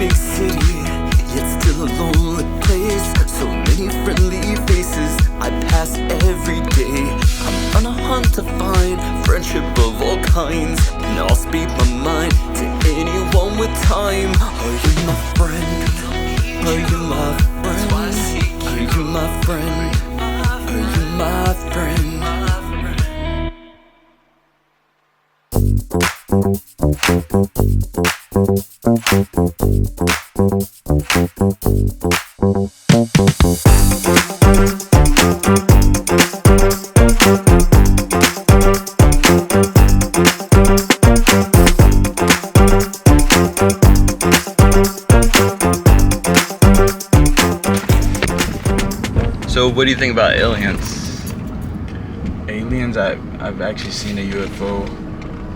big city, yet still a lonely place. So many friendly faces I pass every day. I'm on a hunt to find friendship of all kinds, and I'll speak my mind to anyone with time. Are you my friend? Are you my friend? Are you my friend? Are you my friend? So what do you think about aliens? Aliens, I've actually seen a UFO.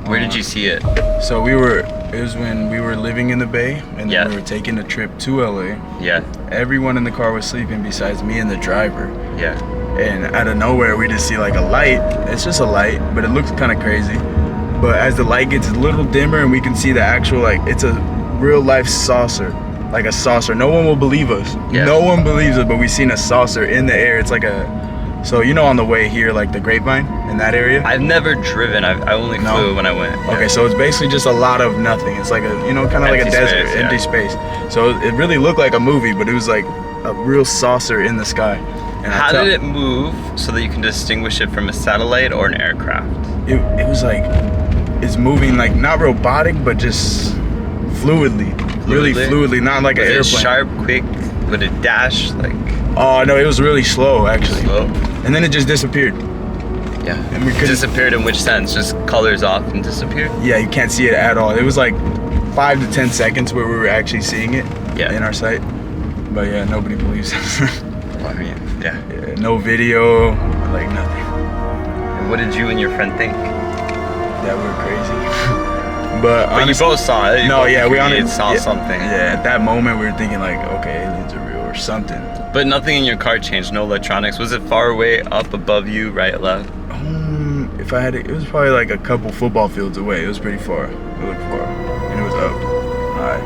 Where did you see it? So it was when we were living in the Bay, and then we were taking a trip to LA. Yeah. Everyone in the car was sleeping besides me and the driver. Yeah. And out of nowhere, we just see like a light. It's just a light, but it looks kind of crazy. But as the light gets a little dimmer and we can see the actual, like, it's a real life saucer. Like a saucer. No one will believe us. Yeah. No one believes us, but we've seen a saucer in the air. It's like so you know on the way here, like the Grapevine in that area? I've never driven. I only flew when I went. Okay, so it's basically just a lot of nothing. It's like kind of like a desert, empty space. So it really looked like a movie, but it was like a real saucer in the sky. And how did it move so that you can distinguish it from a satellite or an aircraft? It was like, it's moving like not robotic, but just fluidly. Really fluidly, not like an airplane. Was it sharp, quick? Would it dash? Like? Oh no, it was really slow actually. Slow? And then it just disappeared. Yeah. And we disappeared in which sense? Just colors off and disappeared? Yeah, you can't see it at all. It was like 5 to 10 seconds where we were actually seeing it in our sight. But yeah, nobody believes us. Well, I mean, yeah. No video, like nothing. And what did you and your friend think? That we were crazy. But honestly, you both saw it. We saw something. Yeah, at that moment we were thinking like, okay, aliens are real or something. But nothing in your car changed. No electronics. Was it far away, up, above you, right, left? If I had it was probably like a couple football fields away. It was pretty far. It looked far, and it was up high.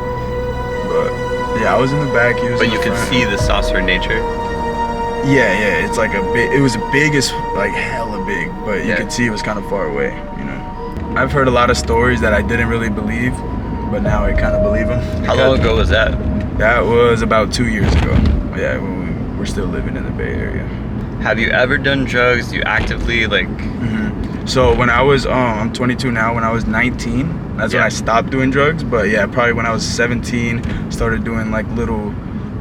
But yeah, I was in the back. But you could see the saucer nature. Yeah. It's like it was big as like hella big, but you could see it was kind of far away. You know. I've heard a lot of stories that I didn't really believe, but now I kind of believe them. How long ago was that? That was about 2 years ago. Yeah, when we're still living in the Bay Area. Have you ever done drugs? Do you actively like? So when I was, I'm 22 now. When I was 19, that's when I stopped doing drugs. But yeah, probably when I was 17, started doing like little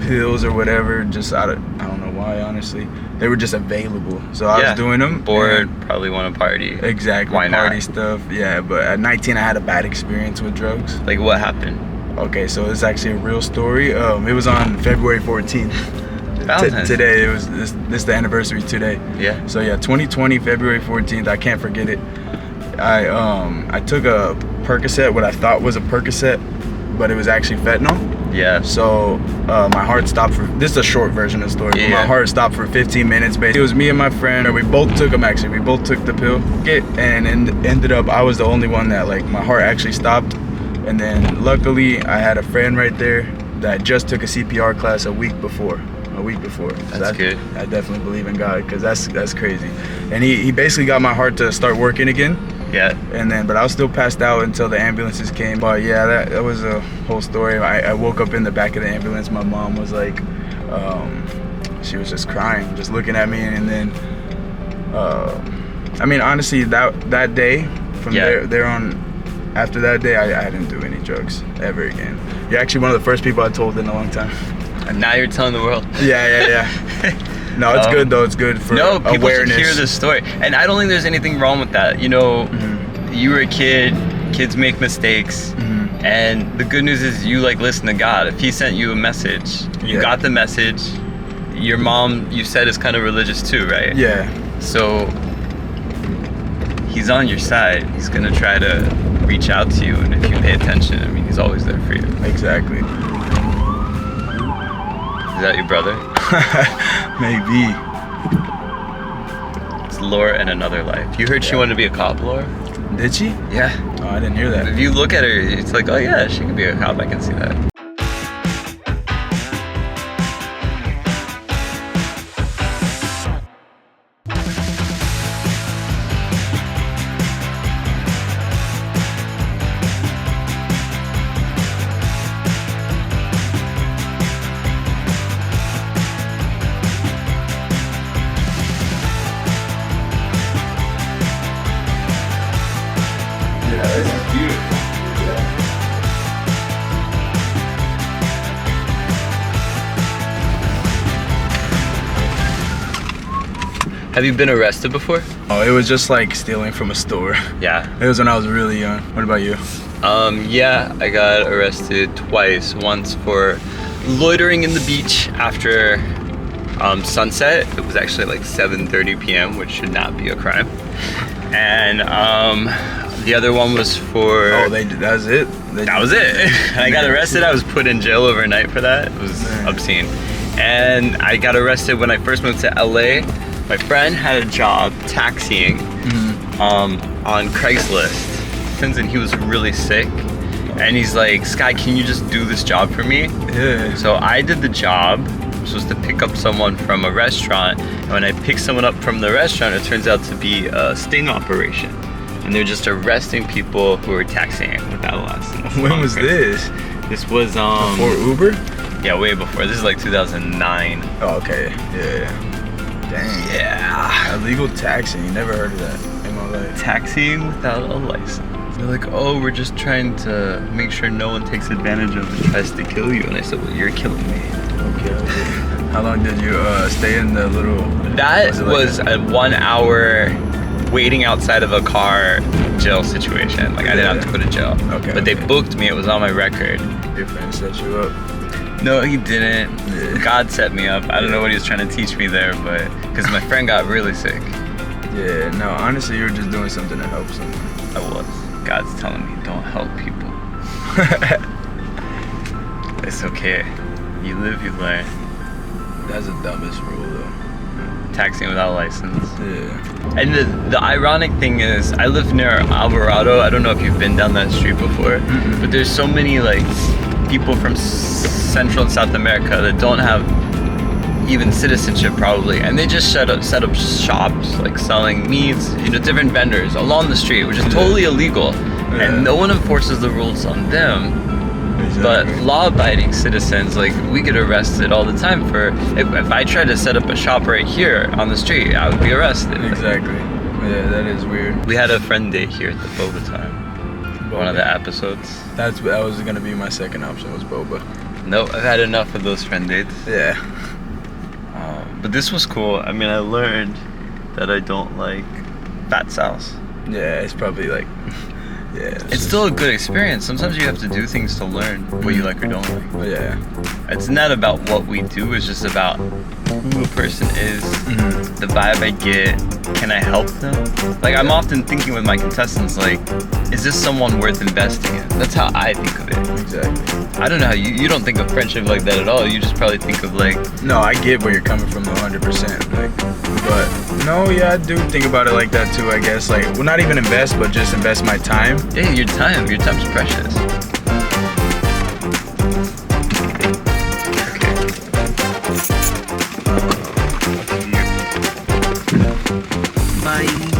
pills or whatever. Just I don't know why, honestly. They were just available, so I was doing them. Bored, probably want to party. Exactly. Why party not? Stuff. Yeah, but at 19, I had a bad experience with drugs. Like what happened? Okay, so it's actually a real story. It was on February 14th. Today, it was this is the anniversary today. Yeah. So yeah, 2020, February 14th. I can't forget it. I took a Percocet, what I thought was a Percocet, but it was actually fentanyl. Yeah. So my heart stopped for, this is a short version of the story, but my heart stopped for 15 minutes. Basically, it was me and my friend, or we both took them actually. We both took the pill, and ended up, I was the only one that like, my heart actually stopped. And then luckily, I had a friend right there that just took a CPR class a week before. That's good. I definitely believe in God, because that's crazy. And he basically got my heart to start working again. Yeah. But I was still passed out until the ambulances came. But yeah, that was a whole story. I woke up in the back of the ambulance. My mom was like, she was just crying, just looking at me. And then, I mean, honestly, that day, from there on, after that day, I didn't do any drugs ever again. You're actually one of the first people I told in a long time. And now you're telling the world. Yeah. No, it's good though. It's good for people awareness. should hear this story, and I don't think there's anything wrong with that. You know, you were a kid. Kids make mistakes, and the good news is you like listen to God. If He sent you a message, you got the message. Your mom, you said, is kind of religious too, right? Yeah. So He's on your side. He's gonna try to reach out to you, and if you pay attention, I mean, He's always there for you. Exactly. Is that your brother? Maybe. It's Laura in another life. You heard she wanted to be a cop, Laura? Did she? Yeah. Oh, I didn't hear that. If you look at her, it's like, oh yeah, she could be a cop. I can see that. Have you been arrested before? Oh, it was just like stealing from a store. Yeah. It was when I was really young. What about you? Yeah, I got arrested twice. Once for loitering in the beach after sunset. It was actually like 7:30 p.m., which should not be a crime. And the other one was for... Oh, that was it? That was it. I got arrested. I was put in jail overnight for that. It was obscene. And I got arrested when I first moved to LA. My friend had a job taxiing on Craigslist. And he was really sick. And he's like, Sky, can you just do this job for me? Yeah. So I did the job. I'm supposed to pick up someone from a restaurant. And when I picked someone up from the restaurant, it turns out to be a sting operation. And they're just arresting people who are taxiing without a license. When was this? This was before Uber? Yeah, way before. This is like 2009. Oh, okay. Yeah. Dang. Yeah. Illegal taxiing. Never heard of that in my life. Taxiing without a license. They're like, oh, we're just trying to make sure no one takes advantage of and tries to kill you. And I said, well, you're killing me. Okay. How long did you stay in the little... That was a 1 hour waiting outside of a car jail situation. Like I didn't have to go to jail. Okay. But they booked me. It was on my record. Your friend set you up. No, he didn't. Yeah. God set me up. I don't know what he was trying to teach me there, but because my friend got really sick. Yeah, no, honestly, you were just doing something to help someone. I was. God's telling me, don't help people. It's okay. You live, you learn. That's the dumbest rule, though. Taxiing without a license. Yeah. And the ironic thing is, I live near Alvarado. I don't know if you've been down that street before, but there's so many like people from Central and South America that don't have even citizenship probably, and they just set up shops like selling meats, different vendors along the street, which is totally illegal, and no one enforces the rules on them. Exactly. But law-abiding citizens, like, we get arrested all the time for if I tried to set up a shop right here on the street, I would be arrested. Exactly. Yeah, that is weird. We had a friend day here at the Boba time. One of the episodes. That was gonna be my second option, was boba. Nope, I've had enough of those friend dates. Yeah. But this was cool. I mean, I learned that I don't like Fat Sals. Yeah, it's probably like, yeah. It's still a good experience. Sometimes you have to do things to learn what you like or don't like. Yeah. It's not about what we do, it's just about who a person is, the vibe I get, can I help them? Like, I'm often thinking with my contestants, like, is this someone worth investing in? That's how I think of it. Exactly. I don't know how you don't think of friendship like that at all. You just probably think of like... No, I get where you're coming from 100%. Like, but no, yeah, I do think about it like that too, I guess. Like, well, not even invest, but just invest my time. Yeah, your time's precious. Okay. Bye.